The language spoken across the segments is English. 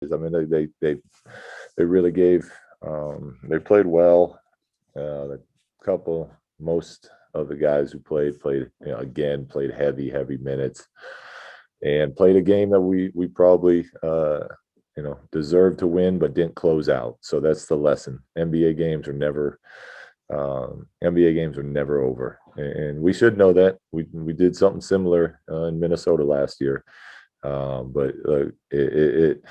I mean, they really gave. They played well. The most of the guys who played, again, played heavy minutes, and played a game that we probably deserved to win, but didn't close out. So that's the lesson. NBA games are never over, and we should know that. We did something similar in Minnesota last year, but it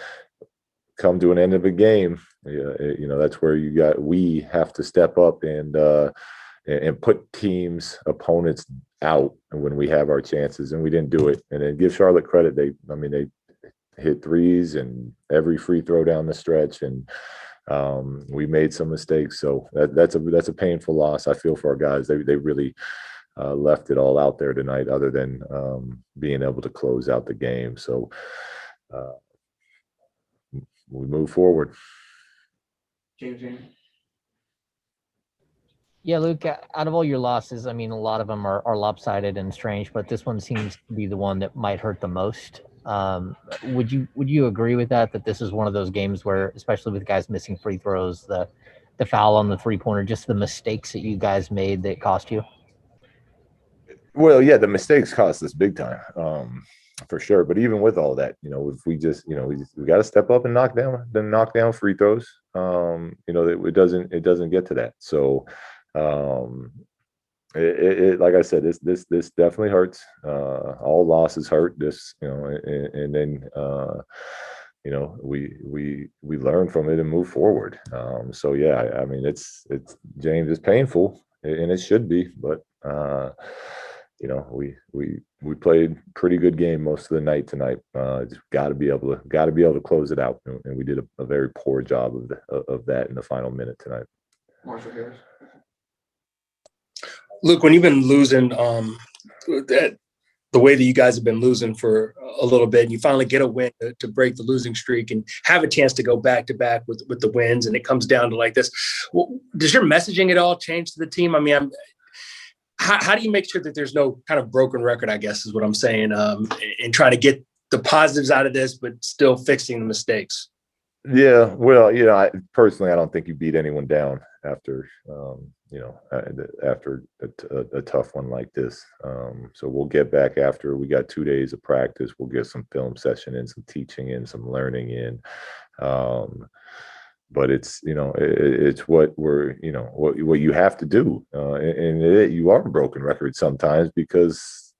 come to an end of a game. That's where we have to step up and put opponents out when we have our chances, and we didn't do it. And then give Charlotte credit. They hit threes and every free throw down the stretch, and we made some mistakes. So that's a painful loss. I feel for our guys. They really left it all out there tonight, other than being able to close out the game. So we move forward. James. Yeah, Luke, out of all your losses, I mean, a lot of them are lopsided and strange, but this one seems to be the one that might hurt the most. Would you agree with that this is one of those games where, especially with guys missing free throws, the foul on the three-pointer, just the mistakes that you guys made that cost you? Well, yeah, the mistakes cost us big time, for sure. But even with all that, if we just, we got to step up and knock down free throws. It doesn't get to that. So, like I said, this definitely hurts. All losses hurt. And then we learn from it and move forward. So yeah, I mean, it's James, is painful, and it should be, but we played pretty good game most of the night tonight. Just got to be able to close it out, and we did a very poor job of that in the final minute tonight. Marshall Harris. Luke, when you've been losing, the way that you guys have been losing for a little bit, and you finally get a win to break the losing streak and have a chance to go back to back with the wins, and it comes down to like this, does your messaging at all change to the team? I mean, how do you make sure that there's no kind of broken record, I guess is what I'm saying, and trying to get the positives out of this, but still fixing the mistakes? Yeah, well, I personally, I don't think you beat anyone down after after a tough one like this. So we'll get back after. We got 2 days of practice. We'll get some film session in, some teaching in, some learning in. But it's what we're what you have to do, and you are a broken record sometimes, because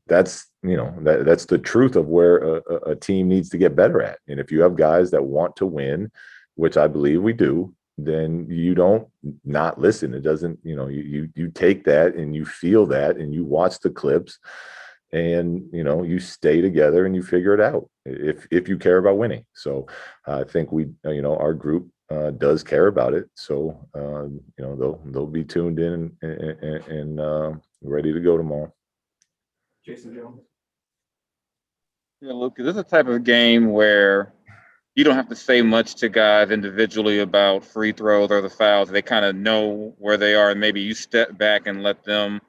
that's that's the truth of where a team needs to get better at. And if you have guys that want to win, which I believe we do, then you don't not listen. It doesn't, you take that and you feel that and you watch the clips, and you stay together and you figure it out if you care about winning. So I think our group does care about it. So they'll be tuned in and ready to go tomorrow. Jason Jones. Yeah, Luke, this is a type of game where you don't have to say much to guys individually about free throws or the fouls. They kind of know where they are, and maybe you step back and let them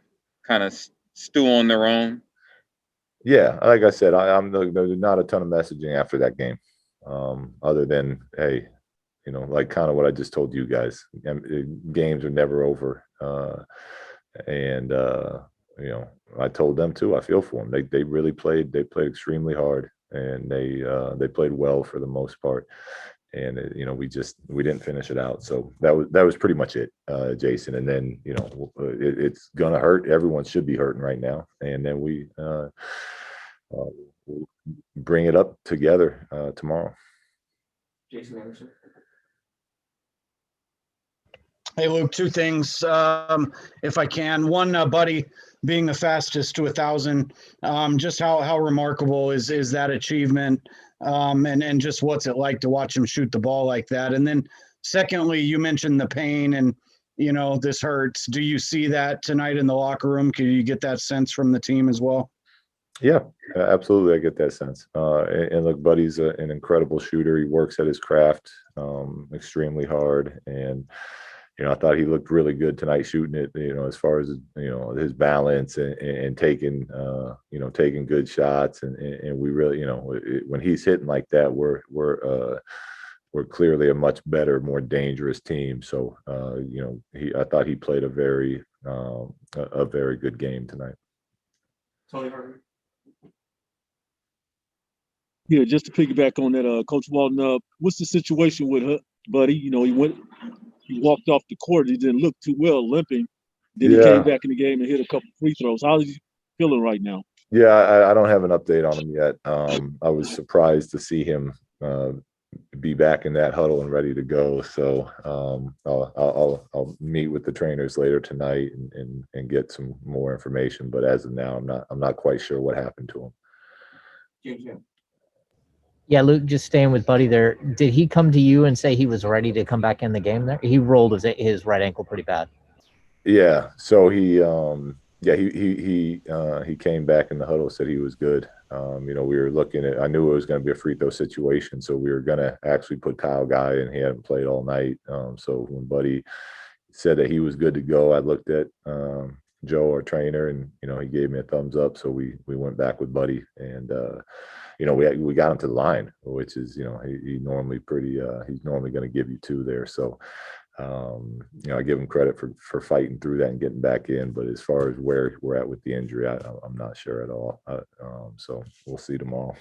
kind of stew on their own. Yeah, like I said, there's not a ton of messaging after that game, other than, hey, like kind of what I just told you guys. Games are never over, and I told them too. I feel for them. They really played. They played extremely hard, and they played well for the most part. And we didn't finish it out. So that was pretty much it, Jason. And then it's gonna hurt. Everyone should be hurting right now. And then we bring it up together tomorrow. Jason Anderson. Hey, Luke, two things, if I can. One, Buddy being the fastest to 1,000. Just how remarkable is that achievement, and just what's it like to watch him shoot the ball like that? And then secondly, you mentioned the pain and, this hurts. Do you see that tonight in the locker room? Can you get that sense from the team as well? Yeah, absolutely. I get that sense. And look, Buddy's an incredible shooter. He works at his craft extremely hard, and I thought he looked really good tonight shooting it, as far as, his balance and taking, taking good shots. And we really, when he's hitting like that, we're clearly a much better, more dangerous team. So, I thought he played a very good game tonight. Tony Harvey. Yeah, just to piggyback on that, Coach Walton, what's the situation with Buddy? He walked off the court. He didn't look too well, limping. Then he came back in the game and hit a couple free throws. How is he feeling right now? Yeah, I don't have an update on him yet. I was surprised to see him be back in that huddle and ready to go. So I'll meet with the trainers later tonight and get some more information. But as of now, I'm not quite sure what happened to him. James Young. Yeah, Luke, just staying with Buddy there. Did he come to you and say he was ready to come back in the game there? He rolled his right ankle pretty bad. Yeah. So he came back in the huddle, said he was good. We were looking at, I knew it was going to be a free throw situation. So we were going to actually put Kyle Guy in. He hadn't played all night. So when Buddy said that he was good to go, I looked at Joe, our trainer, and, he gave me a thumbs up. So we went back with Buddy, and, we got him to the line, which is, he normally he's normally going to give you two there. So, I give him credit for fighting through that and getting back in. But as far as where we're at with the injury, I'm not sure at all. So we'll see tomorrow.